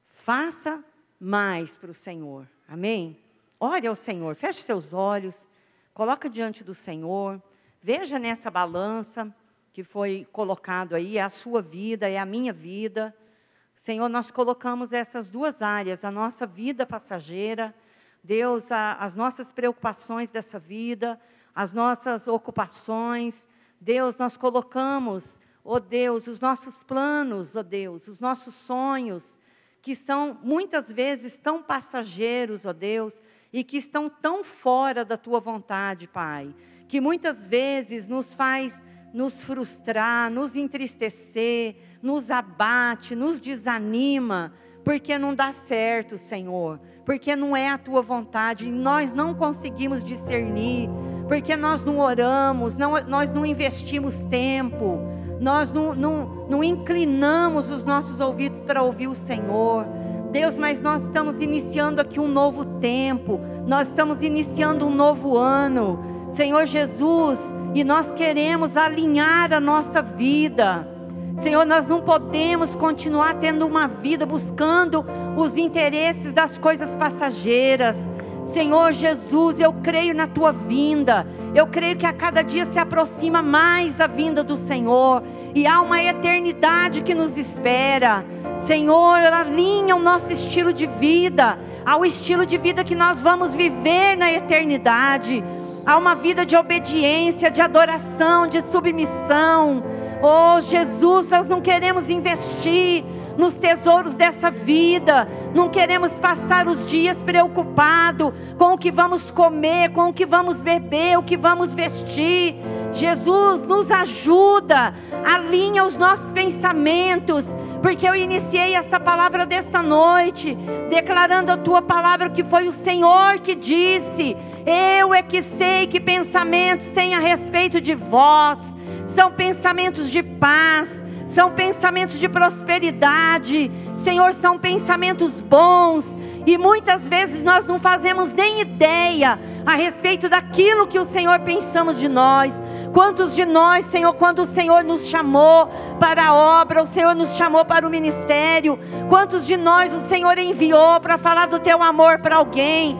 faça mais para o Senhor. Amém? Ore ao Senhor, feche seus olhos, coloca diante do Senhor, veja nessa balança que foi colocado aí, é a sua vida, é a minha vida. Senhor, nós colocamos essas duas áreas, a nossa vida passageira, Deus, as nossas preocupações dessa vida, as nossas ocupações. Deus, nós colocamos, ó Deus, os nossos planos, ó Deus, os nossos sonhos, que são muitas vezes tão passageiros, ó Deus, e que estão tão fora da Tua vontade, Pai, que muitas vezes nos faz nos frustrar, nos entristecer, nos abate, nos desanima, porque não dá certo, Senhor, porque não é a Tua vontade, e nós não conseguimos discernir, porque nós não oramos, nós não investimos tempo, nós não inclinamos os nossos ouvidos para ouvir o Senhor. Deus, mas nós estamos iniciando aqui um novo tempo, nós estamos iniciando um novo ano, Senhor Jesus, e nós queremos alinhar a nossa vida. Senhor, nós não podemos continuar tendo uma vida buscando os interesses das coisas passageiras. Senhor Jesus, eu creio na Tua vinda, eu creio que a cada dia se aproxima mais a vinda do Senhor, e há uma eternidade que nos espera. Senhor, alinha o nosso estilo de vida ao estilo de vida que nós vamos viver na eternidade. Há uma vida de obediência, de adoração, de submissão. Oh Jesus, nós não queremos investir nos tesouros dessa vida, não queremos passar os dias preocupados com o que vamos comer, com o que vamos beber, o que vamos vestir. Jesus, nos ajuda, alinha os nossos pensamentos, porque eu iniciei essa palavra desta noite, declarando a Tua palavra, que foi o Senhor que disse: eu é que sei que pensamentos têm a respeito de vós, são pensamentos de paz, são pensamentos de prosperidade, Senhor, são pensamentos bons, e muitas vezes nós não fazemos nem ideia a respeito daquilo que o Senhor pensamos de nós. Quantos de nós, Senhor, quando o Senhor nos chamou para a obra, o Senhor nos chamou para o ministério, quantos de nós o Senhor enviou para falar do Teu amor para alguém,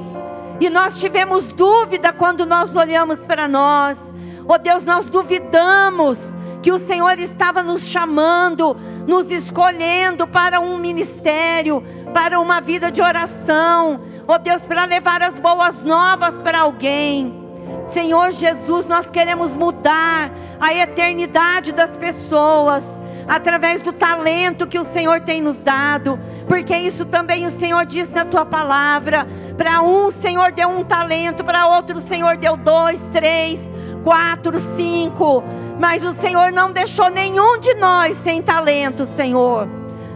e nós tivemos dúvida quando nós olhamos para nós. Oh Deus, nós duvidamos que o Senhor estava nos chamando, nos escolhendo para um ministério, para uma vida de oração, oh Deus, para levar as boas novas para alguém. Senhor Jesus, nós queremos mudar a eternidade das pessoas, através do talento que o Senhor tem nos dado, porque isso também o Senhor diz na Tua palavra. Para um o Senhor deu um talento, para outro o Senhor deu 2, 3, 4, 5, mas o Senhor não deixou nenhum de nós sem talento, Senhor.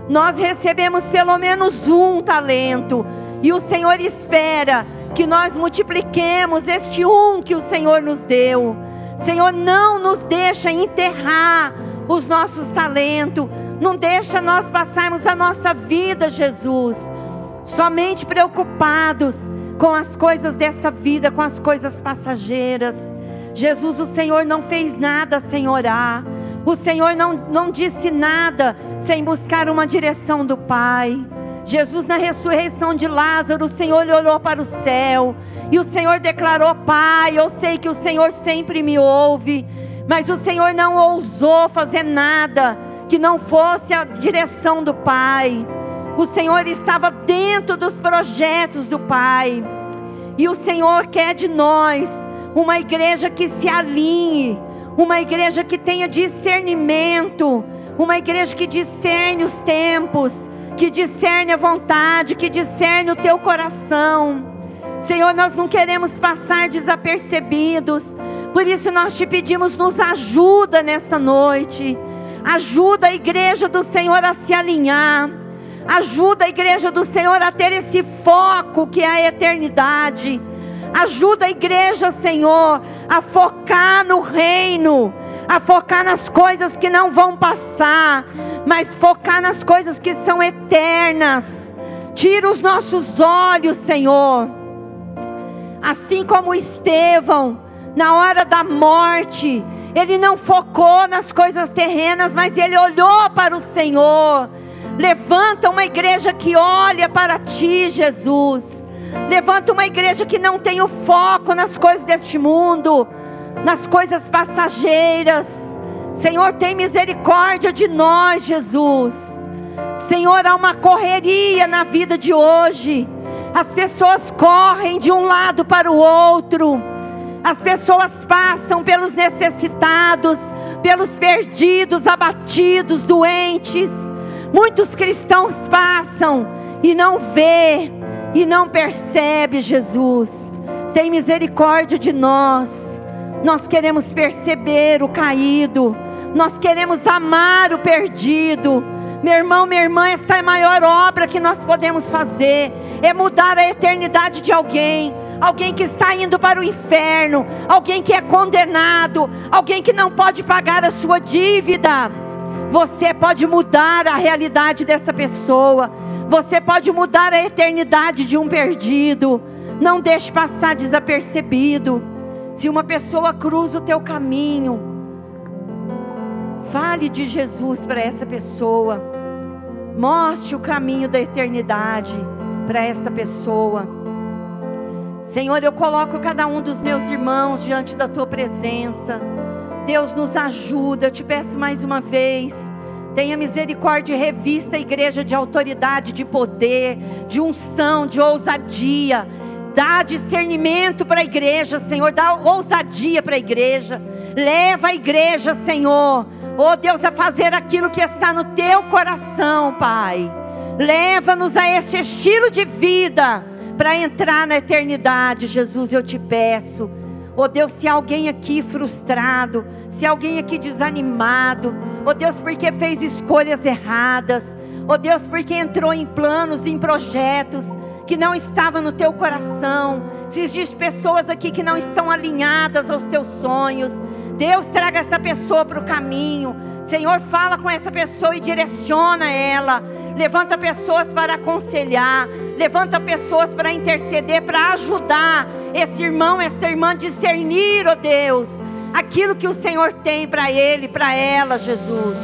Nós recebemos pelo menos um talento, e o Senhor espera que nós multipliquemos este um que o Senhor nos deu. Senhor, não nos deixa enterrar os nossos talentos, não deixa nós passarmos a nossa vida, Jesus, somente preocupados com as coisas dessa vida, com as coisas passageiras. Jesus, o Senhor não fez nada sem orar, o Senhor não disse nada sem buscar uma direção do Pai. Jesus, na ressurreição de Lázaro, o Senhor olhou para o céu, e o Senhor declarou: Pai, eu sei que o Senhor sempre me ouve, mas o Senhor não ousou fazer nada que não fosse a direção do Pai. O Senhor estava dentro dos projetos do Pai, e o Senhor quer de nós uma igreja que se alinhe, uma igreja que tenha discernimento, uma igreja que discerne os tempos, que discerne a vontade, que discerne o Teu coração. Senhor, nós não queremos passar desapercebidos, por isso nós Te pedimos, nos ajuda nesta noite, ajuda a igreja do Senhor a se alinhar, ajuda a igreja do Senhor a ter esse foco que é a eternidade, Ajuda a igreja, Senhor, a focar no reino, a focar nas coisas que não vão passar, mas focar nas coisas que são eternas. Tira os nossos olhos, Senhor. Assim como Estevão, na hora da morte, ele não focou nas coisas terrenas, mas ele olhou para o Senhor. Levanta uma igreja que olha para Ti, Jesus. Levanta uma igreja que não tem o foco nas coisas deste mundo, nas coisas passageiras. Senhor, tem misericórdia de nós, Jesus. Senhor, há uma correria na vida de hoje. As pessoas correm de um lado para o outro. As pessoas passam pelos necessitados, pelos perdidos, abatidos, doentes. Muitos cristãos passam e não vê, e não percebe, Jesus. Tem misericórdia de nós. Nós queremos perceber o caído. Nós queremos amar o perdido. Meu irmão, minha irmã, esta é a maior obra que nós podemos fazer. É mudar a eternidade de alguém. Alguém que está indo para o inferno. Alguém que é condenado. Alguém que não pode pagar a sua dívida. Você pode mudar a realidade dessa pessoa. Você pode mudar a eternidade de um perdido. Não deixe passar desapercebido. Se uma pessoa cruza o teu caminho, fale de Jesus para essa pessoa. Mostre o caminho da eternidade para esta pessoa. Senhor, eu coloco cada um dos meus irmãos diante da Tua presença. Deus, nos ajuda. Eu te peço mais uma vez. Tenha misericórdia e revista a igreja de autoridade, de poder, de unção, de ousadia. Dá discernimento para a igreja, Senhor. Dá ousadia para a igreja. Leva a igreja, Senhor, oh Deus, a fazer aquilo que está no Teu coração, Pai. Leva-nos a esse estilo de vida para entrar na eternidade, Jesus, eu te peço. Oh Deus, se alguém aqui frustrado, se alguém aqui desanimado, oh Deus, porque fez escolhas erradas, oh Deus, porque entrou em planos, em projetos que não estavam no teu coração. Se existem pessoas aqui que não estão alinhadas aos teus sonhos, Deus, traga essa pessoa para o caminho. Senhor, fala com essa pessoa e direciona ela. Levanta pessoas para aconselhar, levanta pessoas para interceder, para ajudar esse irmão, essa irmã a discernir, ó Deus, aquilo que o Senhor tem para ele, para ela, Jesus.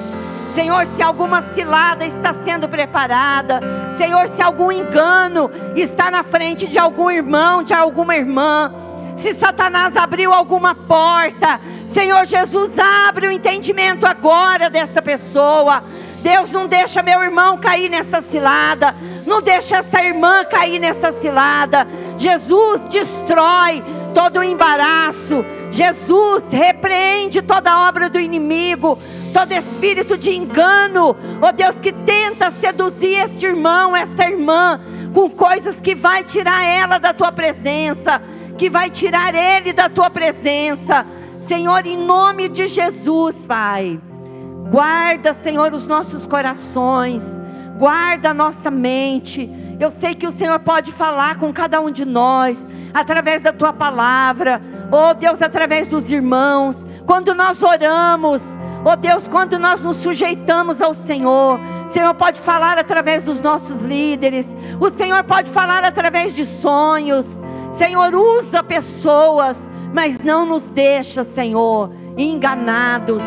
Senhor, se alguma cilada está sendo preparada, Senhor, se algum engano está na frente de algum irmão, de alguma irmã, se Satanás abriu alguma porta, Senhor Jesus, abre o entendimento agora desta pessoa. Deus, não deixa meu irmão cair nessa cilada, não deixa essa irmã cair nessa cilada. Jesus, destrói todo o embaraço. Jesus, repreende toda obra do inimigo, todo espírito de engano, ó Deus, que tenta seduzir este irmão, esta irmã, com coisas que vai tirar ela da Tua presença, que vai tirar ele da Tua presença. Senhor, em nome de Jesus, Pai, guarda, Senhor, os nossos corações, guarda a nossa mente. Eu sei que o Senhor pode falar com cada um de nós, através da Tua palavra, oh Deus, através dos irmãos, quando nós oramos, oh Deus, quando nós nos sujeitamos ao Senhor. O Senhor pode falar através dos nossos líderes, o Senhor pode falar através de sonhos. Senhor, usa pessoas, mas não nos deixa, Senhor, enganados.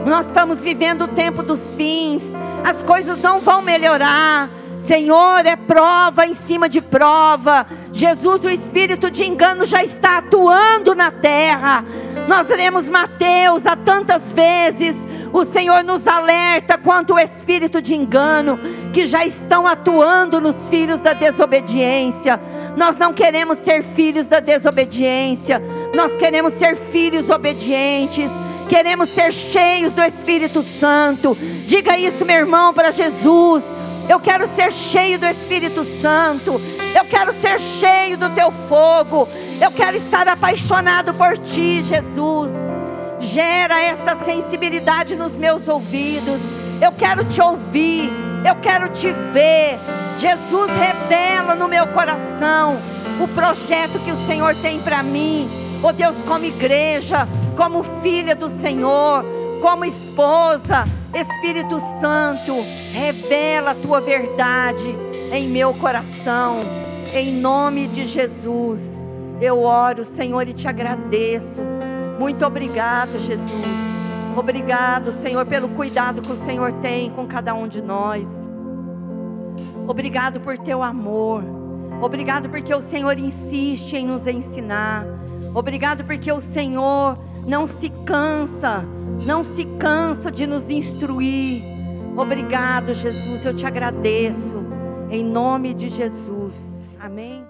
Nós estamos vivendo o tempo dos fins, as coisas não vão melhorar. Senhor, é prova em cima de prova. Jesus, o espírito de engano já está atuando na terra. Nós lemos Mateus há tantas vezes. O Senhor nos alerta quanto o espírito de engano que já estão atuando nos filhos da desobediência. Nós não queremos ser filhos da desobediência. Nós queremos ser filhos obedientes. Queremos ser cheios do Espírito Santo. Diga isso, meu irmão, para Jesus. Eu quero ser cheio do Espírito Santo. Eu quero ser cheio do Teu fogo. Eu quero estar apaixonado por Ti, Jesus. Gera esta sensibilidade nos meus ouvidos. Eu quero Te ouvir. Eu quero Te ver. Jesus, revela no meu coração o projeto que o Senhor tem para mim. Oh Deus, como igreja, como filha do Senhor, como esposa. Espírito Santo, revela a tua verdade em meu coração, em nome de Jesus. Eu oro, Senhor, e te agradeço. Muito obrigado, Jesus. Obrigado, Senhor, pelo cuidado que o Senhor tem com cada um de nós. Obrigado por teu amor. Obrigado porque o Senhor insiste em nos ensinar. Obrigado porque o Senhor não se cansa de nos instruir. Obrigado, Jesus, eu te agradeço, em nome de Jesus, amém.